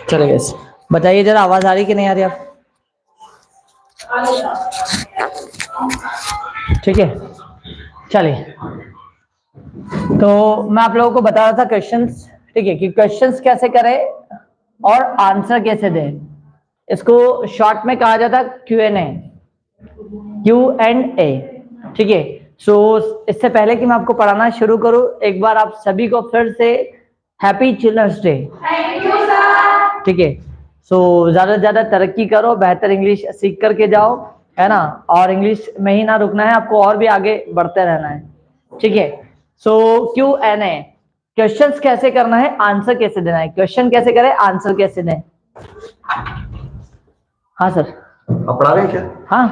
चले गए, बताइए जरा आवाज आ रही कि नहीं आ रही आप? ठीक है, चलिए। तो मैं आप लोगों को बता रहा था क्वेश्चंस, ठीक है, कि क्वेश्चंस कैसे करें और आंसर कैसे दें। इसको शॉर्ट में कहा जाता है Q&A, Q&A, ठीक है। सो इससे पहले कि मैं आपको पढ़ाना शुरू करूं, एक बार आप सभी को फिर से हैप्पी चिल्ड्रंस डे। ठीक है। सो ज्यादा से ज्यादा तरक्की करो, बेहतर इंग्लिश सीख करके जाओ, है ना। और इंग्लिश में ही ना रुकना है आपको, और भी आगे बढ़ते रहना है, ठीक है। सो Q&A, क्वेश्चंस कैसे करना है, आंसर कैसे देना है। क्वेश्चन कैसे करें, आंसर कैसे दें। हाँ सर, आप पढ़ा रहे हैं क्या? हाँ,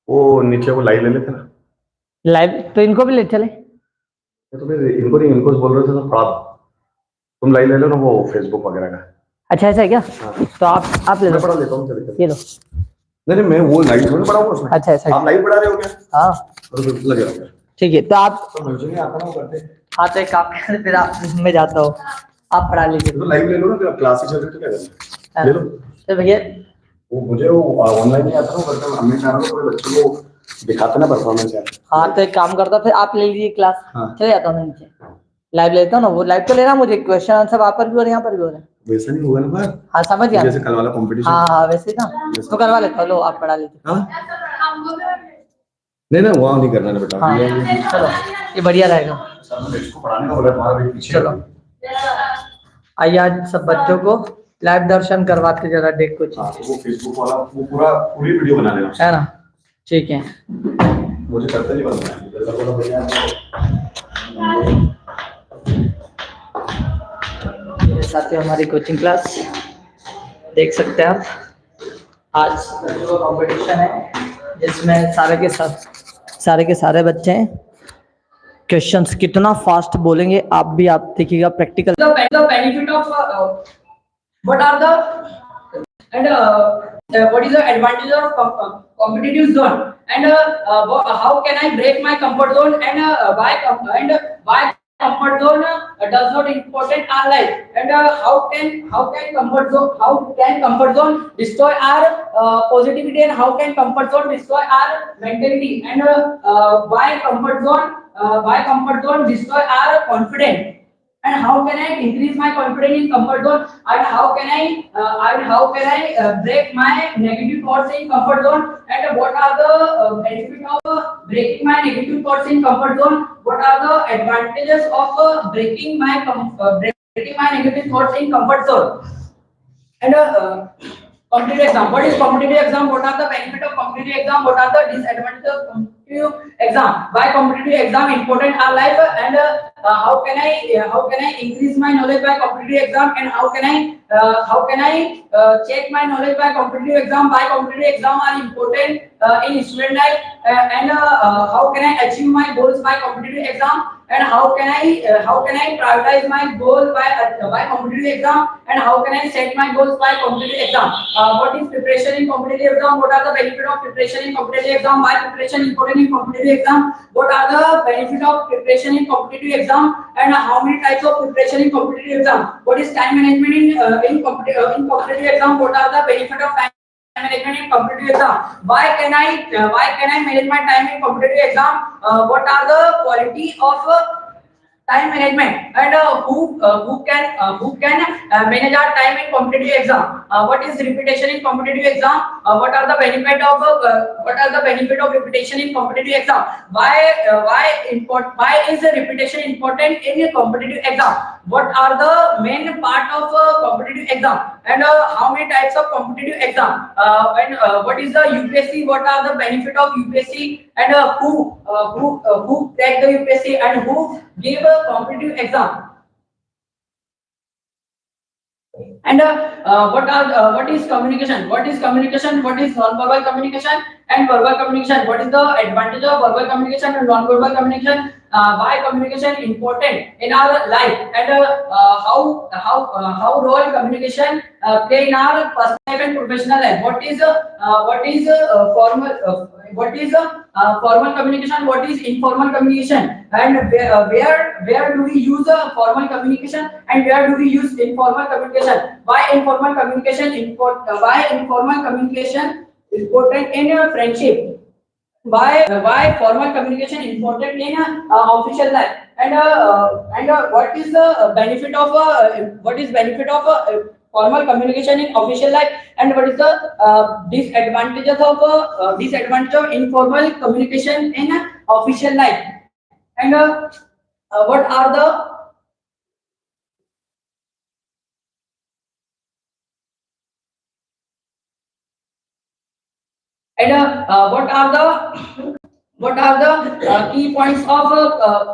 वो नीचे वो लाइव ले लेते ना। लाइव तो इनको भी ले चले। तो फिर इनको नहीं, इनको बोल रहे थे तो पढ़ा दो। तुम लाइव ले लो ना, वो फेसबुक वगैरह का। अच्छा ऐसा है क्या? हाँ। तो आप ले लो। मैं पढ़ा लेता हूँ, चलिए। ये लो। नहीं मैं वो लाइव थोड़ी पढ़ाऊंगा उसमें। अच्छा ऐसा आप लाइव पढ़ा रहे हो क्या? हाँ, तो लगे रहो। ठीक है। तो आप, तो मुझे नहीं आता ना वो करते। हाँ तो एक काम करें, फिर आप मैं जाता हूँ, आप पढ़ा लीजिए। तो लाइव ले लो ना, फिर क्लास ही चल रही तो क्या करना, ले लो। तो भैया वो मुझे वो ऑनलाइन नहीं आता ना, करते हमने चाहा तो पूरे बच्चों को दिखाते ना परफॉर्मेंस यार। हाँ तो एक काम करता, फिर आप ले लीजिए क्लास। हाँ। चले जाता हूँ नीचे, लाइव लेता हूँ ना। वो लाइव तो लेना मुझे, क्वेश्चन आंसर वहाँ पर भी और यहाँ पर भी हो रहे हैं। वैसा नहीं होगा ना बात। हाँ समझ गया, जैसे कल वाला कंपटीशन। हाँ हाँ वैसे ना, तो करवा लेता हूँ। लो आप पढ़ा लीजिए। हाँ? नहीं वहाँ नहीं करना ना बेटा। हाँ चलो, ये बढ़िया रहेगा। इसको पढ़ाने का बोला, तुम्हारा भी पीछे। चलो आइए, आज सब बच्चों को लाइव दर्शन करवाते जरा, देख कुछ। हाँ, वो फेसबुक वाला वो पूरी वीडियो बना लेना, है ना, ठीक है। मुझे करते नहीं बनना मेरे साथ हमारी कोचिंग क्लास देख सकते हैं आप। आज जो कंपटीशन है, जिसमें सारे के सारे बच्चे हैं। क्वेश्चंस कितना फास्ट बोलेंगे आप भी, आप देखिएगा practical. The benefit of what are the what is the advantage of competitive zone, and how can I break my comfort zone, and why comfort zone does not important our life, and how can comfort zone destroy our positivity, and how can comfort zone destroy our mentality, and why comfort zone destroy our confidence, and how can I increase my confidence in comfort zone, and how can I break my negative thoughts in comfort zone, and what are the benefits of breaking my negative thoughts in comfort zone, what are the advantages of breaking my negative thoughts in comfort zone, and competitive exam. What is competitive exam? What are the benefits of competitive exam? What are the disadvantages of competitive exam? Why competitive exam important in our life? And how can I increase my knowledge by competitive exam? And how can I check my knowledge by competitive exam? Why competitive exam are important in student life? And how can I achieve my goals by competitive exam? And how can I prioritize my goal by competitive exam, and how can I set my goals by competitive exam? What is preparation in competitive exam? What are the benefits of preparation in competitive exam? Why preparation important in competitive exam? What are the benefits of preparation in competitive exam? And how many types of preparation in competitive exam? What is time management in competitive exam? What are the benefits of time management in competitive exam? Why can I manage my time in competitive exam? What are the quality of time management, and who can manage our time in competitive exam? What is repetition in competitive exam? What are the benefit of repetition in competitive exam? Why is repetition important in a competitive exam? What are the main part of competitive exam, and how many types of competitive exam, and what is the UPSC? What are the benefit of UPSC, and who crack the UPSC, and who give a competitive exam? And what is communication? What is communication? What is non-verbal communication and verbal communication? What is the advantage of verbal communication and non-verbal communication? Why communication important in our life? And how role communication play in our personal life and professional life? What is formal what is formal communication, what is informal communication, and where do we use formal communication and where do we use informal communication? Why informal communication important in friendship? Why formal communication important in official life, and what is the benefit of formal communication in official life, and what is the disadvantage of informal communication in official life, and what are the what are the key points of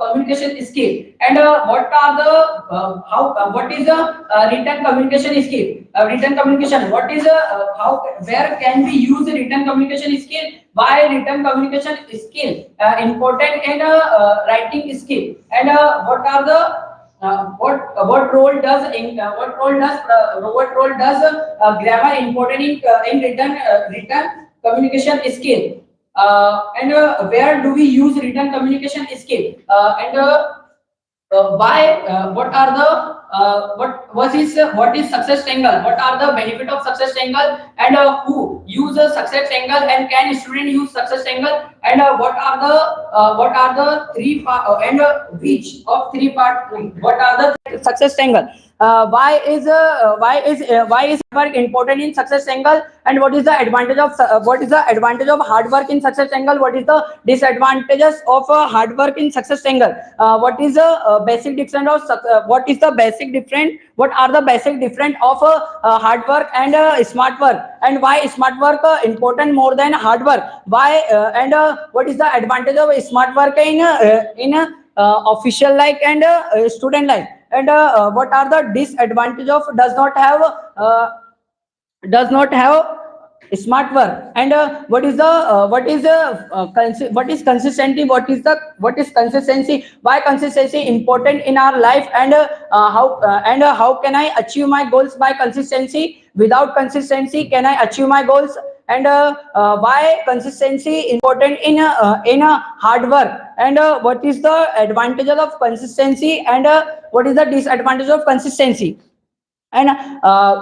communication skill, and what are the what is the written communication skill, written communication, what is how where can we use written communication skill, why written communication skill important in writing skill, and what role does grammar important in written communication skill, and where do we use written communication skill, and why what are the what is success triangle, what are the benefit of success triangle, and who use a success triangle, and can student use success triangle, and what are the three part and which of three part, what are the success triangle, why is work important in success triangle, and what is the advantage of hard work in success triangle, what is the disadvantages of hard work in success triangle, what is the basic difference of what are the basic difference of hard work and smart work, and why smart work important more than hard work, why and what is the advantage of smart work in official life and student life, and what are the disadvantage of does not have smart work, and what is consistency, what is consistency, why consistency important in our life, and how can I achieve my goals by consistency, without consistency can I achieve my goals, and why consistency important in hard work, and what is the advantages of consistency, and what is the disadvantage of consistency, and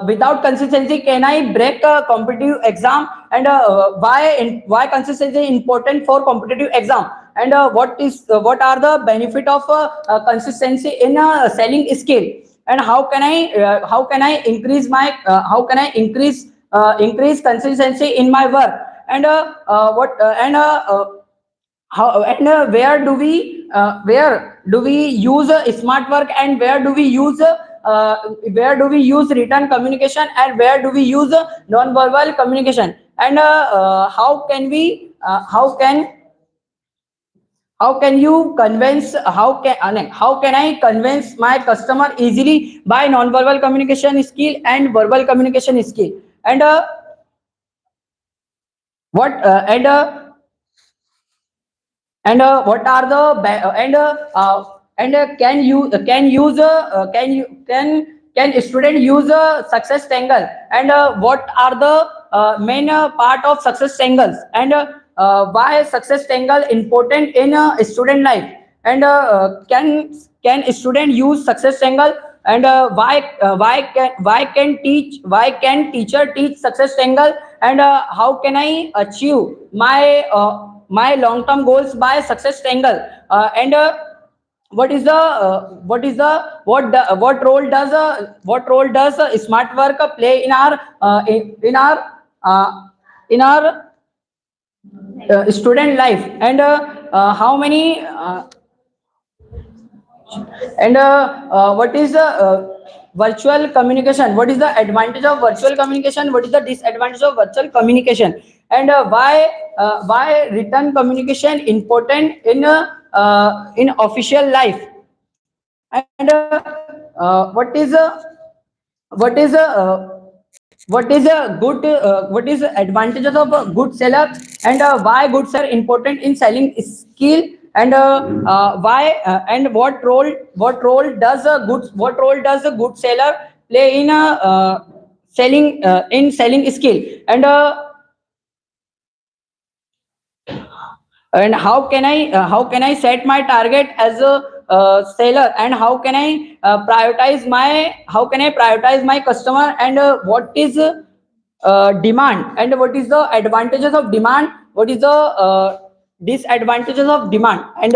without consistency can I break a competitive exam, and why consistency important for competitive exam, and what are the benefit of consistency in selling skill, and how can I increase my increase consistency in my work, and what and how and where do we use smart work, and where do we use written communication, and where do we use non-verbal communication, and how can we how can you convince how can I convince my customer easily by non-verbal communication skill and verbal communication skill, and what and what are the can student use a success triangle, and what are the main part of success triangles, and why success triangle important in student life, and can student use success triangle, and why can teacher teach success triangle, and how can I achieve my long term goals by success triangle, and what role does smart work play in our in our student life, and how many and what is virtual communication, what is the advantage of virtual communication, what is the disadvantage of virtual communication, and why written communication important in official life, and what is what is the advantages of a good seller, and why good seller important in selling skill, and why and what role does a good seller play in selling skill, and and how can I set my target as a seller, and how can I prioritize my customer, and what is demand, and what is the advantages of demand, what is the disadvantages of demand, and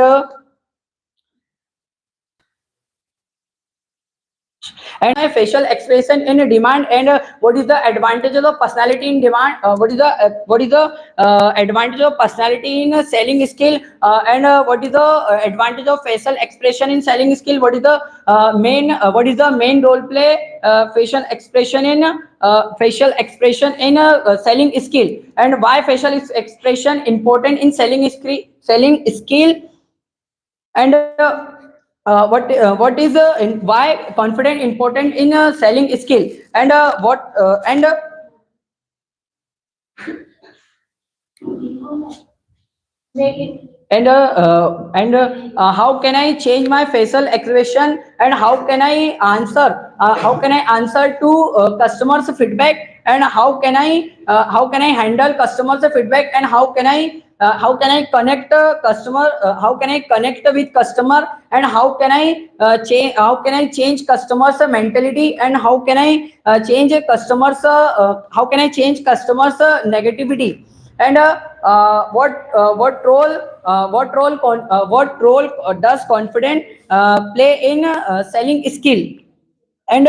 my facial expression in demand, and what is the advantages of personality in demand, what is the advantage of personality in selling skill, and what is the advantage of facial expression in selling skill, what is the main role play facial expression in selling skill, and why facial expression important in selling skill, and what is why confident important in selling skill, and what how can I change my facial expression, and how can I answer to customers feedback, and how can I handle customers feedback, and how can I connect with customer, and how can I change customers mentality, and how can I change customers negativity, and what role does confidence play in selling skill, and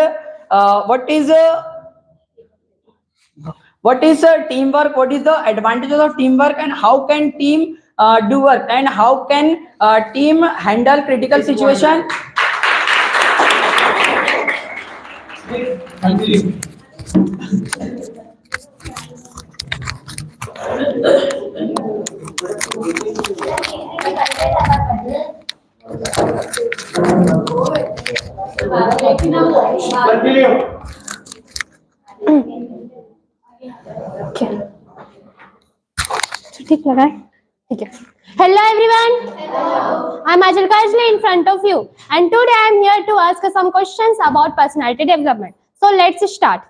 what is teamwork, what is the advantages of teamwork, and how can team do work, and how can team handle critical situation. ठीक लगा है? ठीक है. Hello everyone. Hello. I'm Ajal Kajli in front of you, and today I'm here to ask some questions about personality development. So let's start.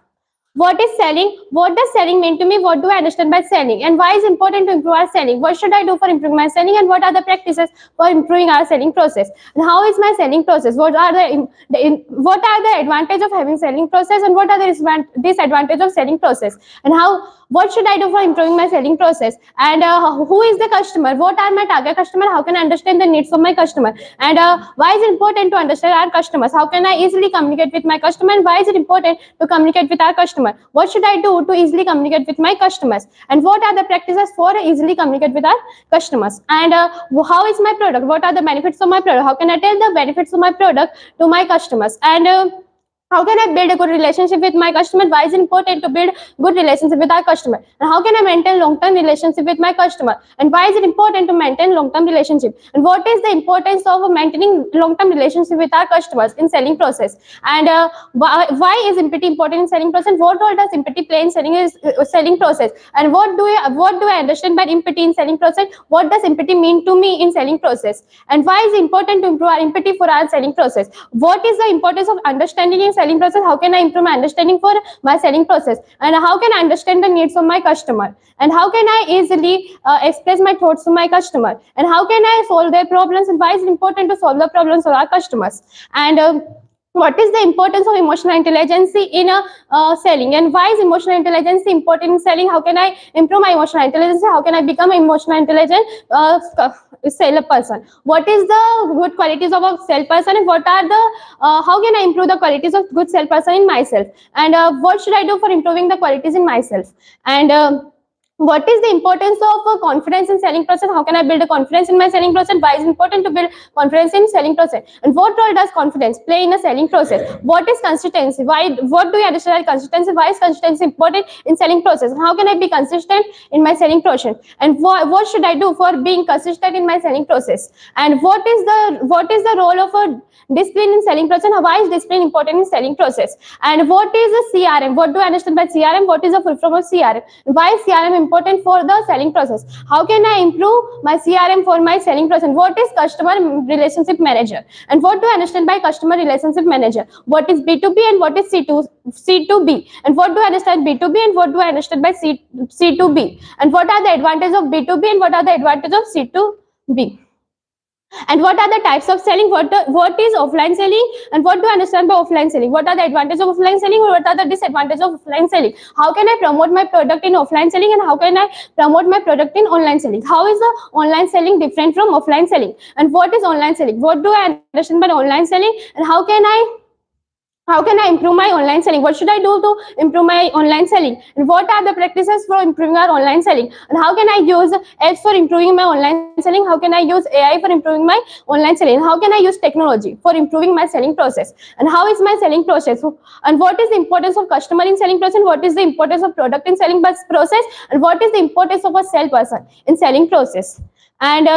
What is selling? What does selling mean to me? What do I understand by selling? And why is it important to improve our selling? What should I do for improving my selling? And what are the practices for improving our selling process? And how is my selling process? What are the advantages of having selling process? And what are the disadvantages of selling process? And what should I do for improving my selling process? And who is the customer? What are my target customer? How can I understand the needs of my customer? And why is it important to understand our customers? How can I easily communicate with my customer? And why is it important to communicate with our customer? What should I do to easily communicate with my customers? And what are the practices for easily communicate with our customers? And how is my product? What are the benefits of my product? How can I tell the benefits of my product to my customers? And how can I build a good relationship with my customer? Why is it important to build good relationship with our customer? And how can I maintain long-term relationship with my customer? And why is it important to maintain long-term relationship? And what is the importance of maintaining long-term relationship with our customers in selling process? And why is empathy important in selling process? What role does empathy play in selling process? And what do I understand by empathy in selling process? What does empathy mean to me in selling process? And why is it important to improve our empathy for our selling process? What is the importance of understanding in selling process? How can I improve my understanding for my selling process? And how can I understand the needs of my customer? And how can I easily express my thoughts to my customer? And how can I solve their problems? And why is it important to solve the problems of our customers? And what is the importance of emotional intelligence in selling? And why is emotional intelligence important in selling? How can I improve my emotional intelligence? How can I become an emotional intelligent seller person? What is the good qualities of a salesperson, and what are the how can I improve the qualities of good salesperson in myself? And what should I do for improving the qualities in myself? And what is the importance of confidence in selling process? How can I build a confidence in my selling process? Why is it important to build confidence in selling process? And what role does confidence play in a selling process? What is consistency? What do you understand by consistency? Why is consistency important in selling process? And how can I be consistent in my selling process? And what should I do for being consistent in my selling process? And what is the role of a discipline in selling process? And why is discipline important in selling process? And what is a CRM? What do I understand by CRM? What is the full form of CRM? Why is CRM important for the selling process. How can I improve my CRM for my selling process? What is customer relationship manager? And what do I understand by customer relationship manager? What is B2B and what is C2B? And what do I understand B2B and what do I understand by C2B? And what are the advantages of B2B and what are the advantages of C2B? And what are the types of selling? What is offline selling and what do I understand by offline selling? What are the advantages of offline selling or what are the disadvantages of offline selling? How can I promote my product in offline selling and how can I promote my product in online selling? How is the online selling different from offline selling? And what is online selling? What do I understand by online selling and how can I improve my online selling? What should I do to improve my online selling? And what are the practices for improving our online selling? And how can I use apps for improving my online selling? How can I use AI for improving my online selling? How can I use technology for improving my selling process? And how is my selling process? And what is the importance of customer in selling process? What is the importance of product in selling process? And what is the importance of a salesperson in selling process? And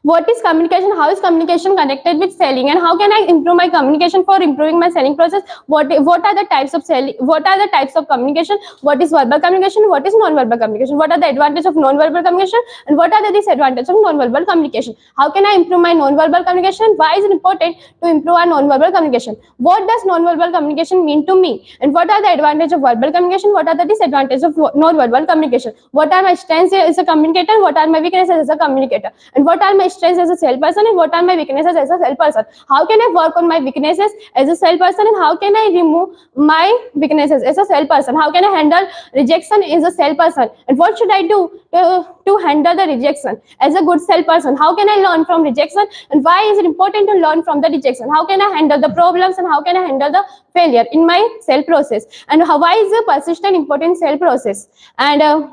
what is communication? How is communication connected with selling? And how can I improve my communication for improving my selling process? What are the types of selling? What are the types of communication? What is verbal communication? What is non-verbal communication? What are the advantages of non-verbal communication? And what are the disadvantages of non-verbal communication? How can I improve my non-verbal communication? Why is it important to improve our non-verbal communication? What does non-verbal communication mean to me? And what are the advantages of verbal communication? What are the disadvantages of non-verbal communication? What are my strengths as a communicator? What are my weaknesses as a communicator? And what are my strengths as a salesperson and what are my weaknesses as a salesperson? How can I work on my weaknesses as a salesperson and how can I remove my weaknesses as a salesperson? How can I handle rejection as a salesperson? And what should I do to handle the rejection as a good salesperson? How can I learn from rejection and why is it important to learn from the rejection? How can I handle the problems and how can I handle the failure in my sales process? And why is the persistent important sales process? And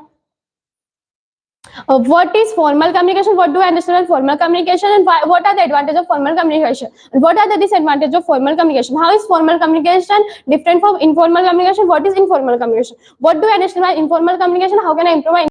what is formal communication? What do I understand by formal communication and what are the advantages of formal communication? And what are the disadvantages of formal communication? How is formal communication different from informal communication? What is informal communication? What do I understand by informal communication? How can I improve my